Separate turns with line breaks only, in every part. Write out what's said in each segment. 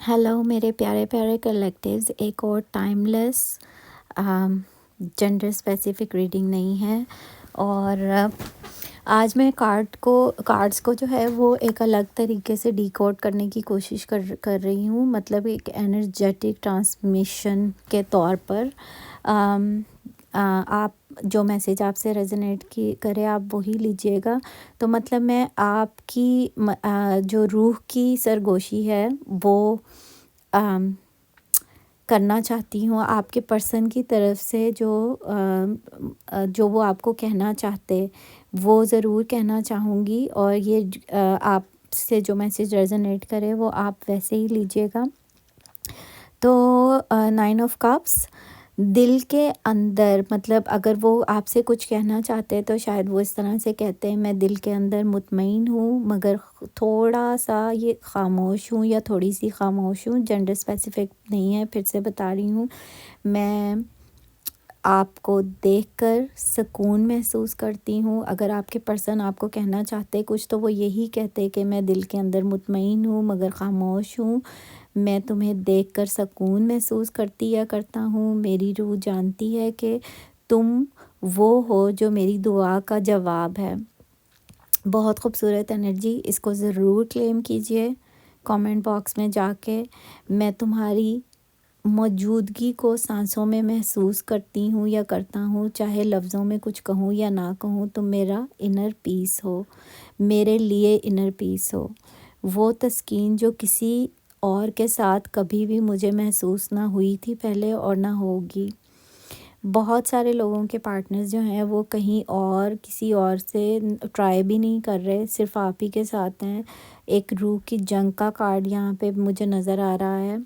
Hello मेरे प्यारे प्यारे कलेक्टिव्स, एक और टाइमलेस जेंडर स्पेसिफिक रीडिंग नहीं है। और आज मैं कार्ड्स को जो है वो एक अलग तरीके से डिकोड करने की कोशिश कर रही हूँ, मतलब एक एनर्जेटिक ट्रांसमिशन के तौर पर। आप जो मैसेज आपसे रेजोनेट की करे आप वही लीजिएगा। तो मतलब मैं आपकी जो रूह की सरगोशी है वो अम, करना चाहती हूँ आपके पर्सन की तरफ से, जो वो आपको कहना चाहते वो ज़रूर कहना चाहूँगी। और ये आपसे जो मैसेज रेजोनेट करे वो आप वैसे ही लीजिएगा। तो 9 ऑफ कप्स दिल के अंदर, मतलब अगर वो आपसे कुछ कहना चाहते हैं तो शायद वो इस तरह से कहते हैं, मैं दिल के अंदर मुतमईन हूँ मगर थोड़ा सा ये खामोश हूँ या थोड़ी सी खामोश हूँ। जेंडर स्पेसिफिक नहीं है, फिर से बता रही हूँ। मैं आपको देखकर सुकून महसूस करती हूँ। अगर आपके पर्सन आपको कहना चाहते कुछ तो वो यही कहते कि मैं दिल के अंदर मुतमईन हूँ मगर खामोश हूँ। मैं तुम्हें देखकर सुकून महसूस करती या करता हूँ। मेरी रूह जानती है कि तुम वो हो जो मेरी दुआ का जवाब है। बहुत खूबसूरत एनर्जी, इसको ज़रूर क्लेम कीजिए कमेंट बॉक्स में जाके। मैं तुम्हारी मौजूदगी को सांसों में महसूस करती हूँ या करता हूँ, चाहे लफ्ज़ों में कुछ कहूँ या ना कहूँ। तुम मेरा इनर पीस हो, मेरे लिए इनर पीस हो। वो तस्कीन जो किसी और के साथ कभी भी मुझे महसूस ना हुई थी पहले और ना होगी। बहुत सारे लोगों के पार्टनर्स जो हैं वो कहीं और किसी और से ट्राई भी नहीं कर रहे, सिर्फ आप ही के साथ हैं। एक रूह की जंग का कार्ड यहाँ पे मुझे नज़र आ रहा है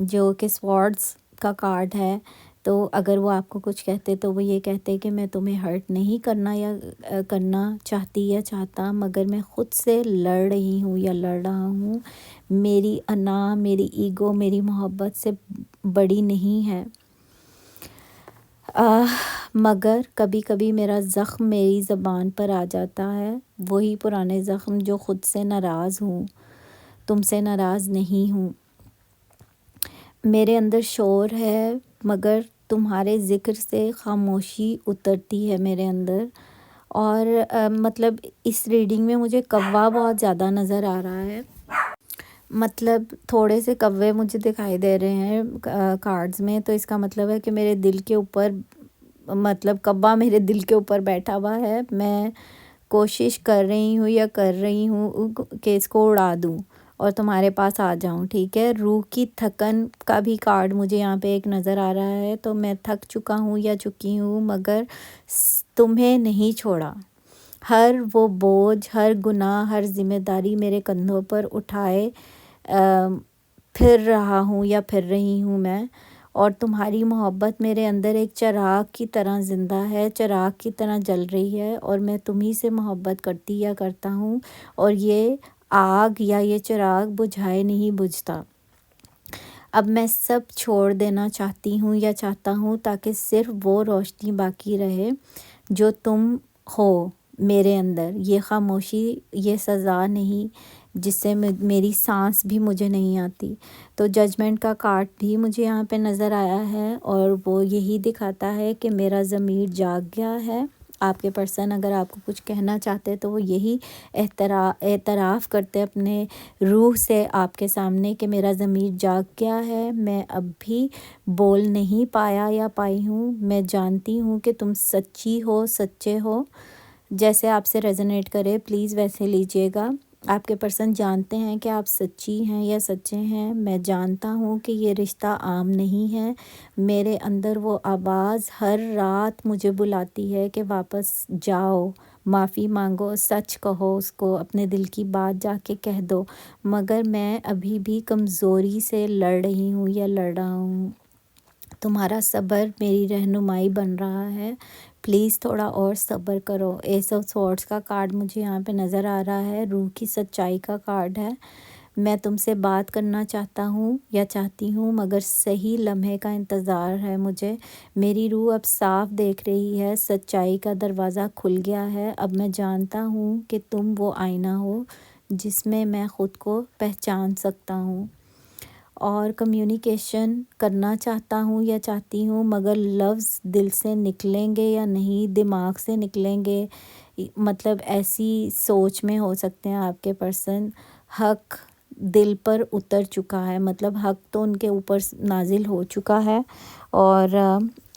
जो कि स्वॉर्ड्स का कार्ड है। तो अगर वो आपको कुछ कहते तो वो ये कहते कि मैं तुम्हें हर्ट नहीं करना या करना चाहती या चाहता, मगर मैं ख़ुद से लड़ रही हूँ या लड़ रहा हूँ। मेरी अना, मेरी ईगो, मेरी मोहब्बत से बड़ी नहीं है। मगर कभी कभी मेरा ज़ख्म मेरी ज़बान पर आ जाता है, वही पुराने ज़ख्म जो ख़ुद से नाराज़ हूँ, तुमसे नाराज़ नहीं हूँ। मेरे अंदर शोर है मगर तुम्हारे ज़िक्र से खामोशी उतरती है मेरे अंदर। और मतलब इस रीडिंग में मुझे कौवा बहुत ज़्यादा नज़र आ रहा है। मतलब थोड़े से कौवे मुझे दिखाई दे रहे हैं कार्ड्स में, तो इसका मतलब है कि मेरे दिल के ऊपर, मतलब कौवा मेरे दिल के ऊपर बैठा हुआ है। मैं कोशिश कर रही हूँ या कर रही हूँ कि इसको उड़ा दूँ और तुम्हारे पास आ जाऊँ, ठीक है। रूह की थकन का भी कार्ड मुझे यहाँ पे एक नज़र आ रहा है। तो मैं थक चुका हूँ या चुकी हूँ मगर तुम्हें नहीं छोड़ा। हर वो बोझ, हर गुनाह, हर जिम्मेदारी मेरे कंधों पर उठाए फिर रहा हूँ या फिर रही हूँ मैं। और तुम्हारी मोहब्बत मेरे अंदर एक चिराग की तरह ज़िंदा है, चिराग की तरह जल रही है और मैं तुम्ही से मोहब्बत करती या करता हूँ। और ये आग या ये चिराग बुझाए नहीं बुझता। अब मैं सब छोड़ देना चाहती हूँ या चाहता हूँ ताकि सिर्फ वो रोशनी बाकी रहे जो तुम हो मेरे अंदर। ये खामोशी, ये सज़ा नहीं जिससे मेरी सांस भी मुझे नहीं आती। तो जजमेंट का कार्ड भी मुझे यहाँ पे नज़र आया है और वो यही दिखाता है कि मेरा ज़मीर जाग गया है। आपके पर्सन अगर आपको कुछ कहना चाहते तो वो यही एतराफ़ करते अपने रूह से आपके सामने कि मेरा ज़मीर जाग गया है, मैं अब भी बोल नहीं पाया या पाई हूँ। मैं जानती हूँ कि तुम सच्ची हो, सच्चे हो। जैसे आपसे रेजोनेट करे प्लीज़ वैसे लीजिएगा। आपके पर्सन जानते हैं कि आप सच्ची हैं या सच्चे हैं। मैं जानता हूँ कि ये रिश्ता आम नहीं है। मेरे अंदर वो आवाज़ हर रात मुझे बुलाती है कि वापस जाओ, माफ़ी मांगो, सच कहो उसको, अपने दिल की बात जाके कह दो। मगर मैं अभी भी कमज़ोरी से लड़ रही हूँ या लड़ रहा हूँ। तुम्हारा सब्र मेरी रहनुमाई बन रहा है, प्लीज़ थोड़ा और सब्र करो। एस ऑफ स्वॉर्ड्स का कार्ड मुझे यहाँ पे नज़र आ रहा है, रूह की सच्चाई का कार्ड है। मैं तुमसे बात करना चाहता हूँ या चाहती हूँ मगर सही लम्हे का इंतज़ार है मुझे। मेरी रूह अब साफ देख रही है, सच्चाई का दरवाज़ा खुल गया है। अब मैं जानता हूँ कि तुम वो आईना हो जिसमें मैं ख़ुद को पहचान सकता हूँ। اور کمیونیکیشن کرنا چاہتا ہوں یا چاہتی ہوں، مگر لفظ دل سے نکلیں گے یا نہیں، دماغ سے نکلیں گے، مطلب ایسی سوچ میں ہو سکتے ہیں آپ کے پرسن۔ حق دل پر اتر چکا ہے، مطلب حق تو ان کے اوپر نازل ہو چکا ہے اور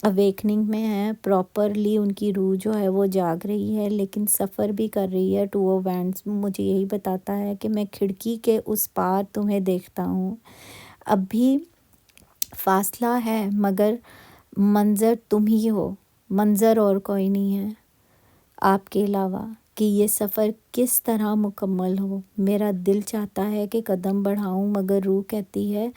اویکننگ میں ہے، پراپرلی ان کی روح جو ہے وہ جاگ رہی ہے، لیکن سفر بھی کر رہی ہے۔ 2 آف وینڈس مجھے یہی بتاتا ہے کہ میں کھڑکی کے اس پار تمہیں دیکھتا ہوں، اب بھی فاصلہ ہے مگر منظر تم ہی ہو، منظر اور کوئی نہیں ہے آپ کے علاوہ، کہ یہ سفر کس طرح مکمل ہو۔ میرا دل چاہتا ہے کہ قدم بڑھاؤں، مگر روح کہتی ہے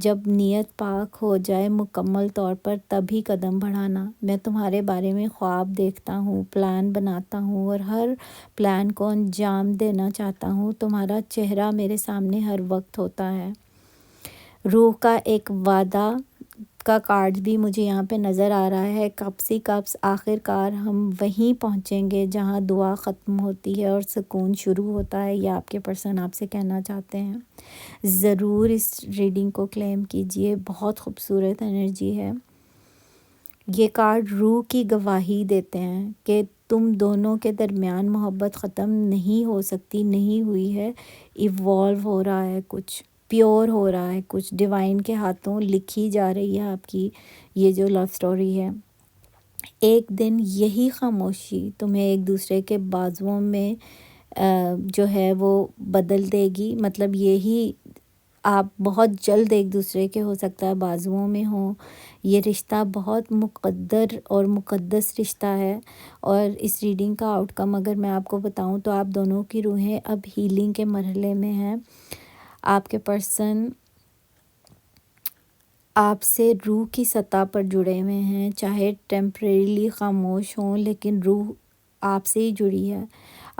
جب نیت پاک ہو جائے مکمل طور پر تبھی قدم بڑھانا۔ میں تمہارے بارے میں خواب دیکھتا ہوں، پلان بناتا ہوں اور ہر پلان کو انجام دینا چاہتا ہوں۔ تمہارا چہرہ میرے سامنے ہر وقت ہوتا ہے۔ روح کا ایک وعدہ کا کارڈ بھی مجھے یہاں پہ نظر آ رہا ہے۔ کپس ہی کپس، آخر کار ہم وہیں پہنچیں گے جہاں دعا ختم ہوتی ہے اور سکون شروع ہوتا ہے، یہ آپ کے پرسن آپ سے کہنا چاہتے ہیں۔ ضرور اس ریڈنگ کو کلیم کیجئے، بہت خوبصورت انرجی ہے۔ یہ کارڈ روح کی گواہی دیتے ہیں کہ تم دونوں کے درمیان محبت ختم نہیں ہو سکتی، نہیں ہوئی ہے، ایوالو ہو رہا ہے کچھ، پیور ہو رہا ہے کچھ، ڈیوائن کے ہاتھوں لکھی جا رہی ہے آپ کی یہ جو لو سٹوری ہے۔ ایک دن یہی خاموشی تمہیں ایک دوسرے کے بازوؤں میں جو ہے وہ بدل دے گی، مطلب یہی آپ بہت جلد ایک دوسرے کے ہو سکتا ہے بازوؤں میں ہوں۔ یہ رشتہ بہت مقدر اور مقدس رشتہ ہے، اور اس ریڈنگ کا آؤٹ کم اگر میں آپ کو بتاؤں تو آپ دونوں کی روحیں اب ہیلنگ کے مرحلے میں ہیں۔ آپ کے پرسن آپ سے روح کی سطح پر جڑے ہوئے ہیں، چاہے ٹیمپریریلی خاموش ہوں، لیکن روح آپ سے ہی جڑی ہے۔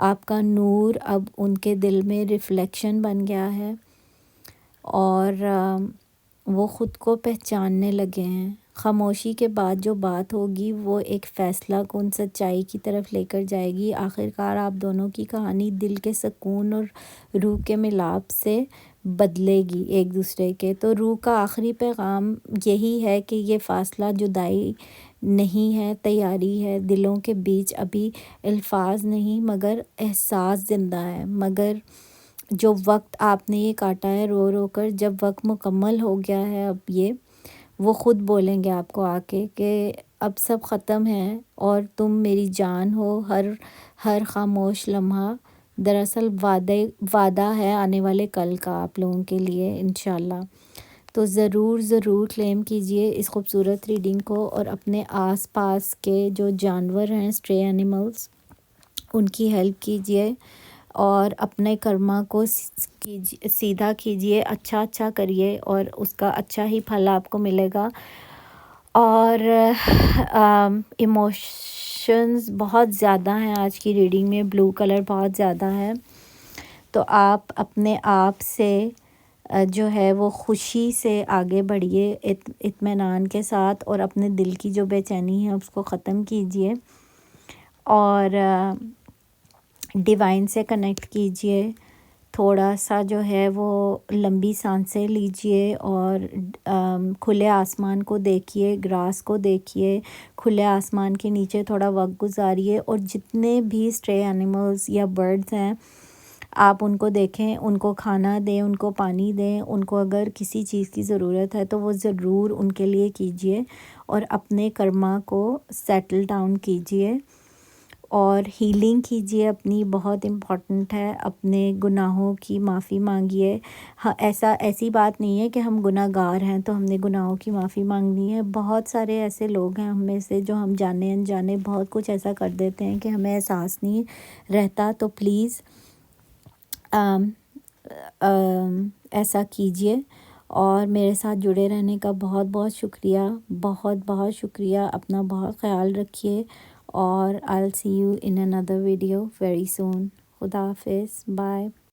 آپ کا نور اب ان کے دل میں ریفلیکشن بن گیا ہے اور وہ خود کو پہچاننے لگے ہیں۔ خاموشی کے بعد جو بات ہوگی وہ ایک فیصلہ کن سچائی کی طرف لے کر جائے گی۔ آخرکار آپ دونوں کی کہانی دل کے سکون اور روح کے ملاپ سے بدلے گی ایک دوسرے کے۔ تو روح کا آخری پیغام یہی ہے کہ یہ فاصلہ جدائی نہیں ہے، تیاری ہے۔ دلوں کے بیچ ابھی الفاظ نہیں مگر احساس زندہ ہے، مگر جو وقت آپ نے یہ کاٹا ہے رو رو کر، جب وقت مکمل ہو گیا ہے، اب یہ وہ خود بولیں گے آپ کو آ کے کہ اب سب ختم ہے اور تم میری جان ہو۔ ہر خاموش لمحہ دراصل وعدہ ہے آنے والے کل کا آپ لوگوں کے لیے انشاءاللہ۔ تو ضرور کلیم کیجئے اس خوبصورت ریڈنگ کو، اور اپنے آس پاس کے جو جانور ہیں، اسٹرے اینیملز، ان کی ہیلپ کیجئے اور اپنے کرما کو سیدھا کیجئے، اچھا کریے اور اس کا اچھا ہی پھل آپ کو ملے گا۔ اور ایموشنز بہت زیادہ ہیں آج کی ریڈنگ میں، بلو کلر بہت زیادہ ہے، تو آپ اپنے آپ سے جو ہے وہ خوشی سے آگے بڑھیے، اطمینان کے ساتھ، اور اپنے دل کی جو بے چینی ہے اس کو ختم کیجئے اور ڈیوائن سے کنیکٹ کیجئے۔ تھوڑا سا جو ہے وہ لمبی سانسیں لیجئے اور کھلے آسمان کو دیکھیے، گراس کو دیکھیے، کھلے آسمان کے نیچے تھوڑا وقت گزاریے، اور جتنے بھی اسٹرے اینیملز یا برڈز ہیں آپ ان کو دیکھیں، ان کو کھانا دیں، ان کو پانی دیں، ان کو اگر کسی چیز کی ضرورت ہے تو وہ ضرور ان کے لیے کیجئے، اور اپنے کرما کو سیٹل ڈاؤن کیجئے اور ہیلنگ کیجئے اپنی، بہت امپورٹنٹ ہے۔ اپنے گناہوں کی معافی مانگیے۔ ایسی بات نہیں ہے کہ ہم گناہ گار ہیں تو ہم نے گناہوں کی معافی مانگنی ہے۔ بہت سارے ایسے لوگ ہیں ہم میں سے جو ہم جانے انجانے بہت کچھ ایسا کر دیتے ہیں کہ ہمیں احساس نہیں رہتا، تو پلیز ایسا کیجئے۔ اور میرے ساتھ جڑے رہنے کا بہت بہت شکریہ، بہت شکریہ۔ اپنا بہت خیال رکھیے، اور I'll see you in another video very soon۔ خدا حافظ، بائے۔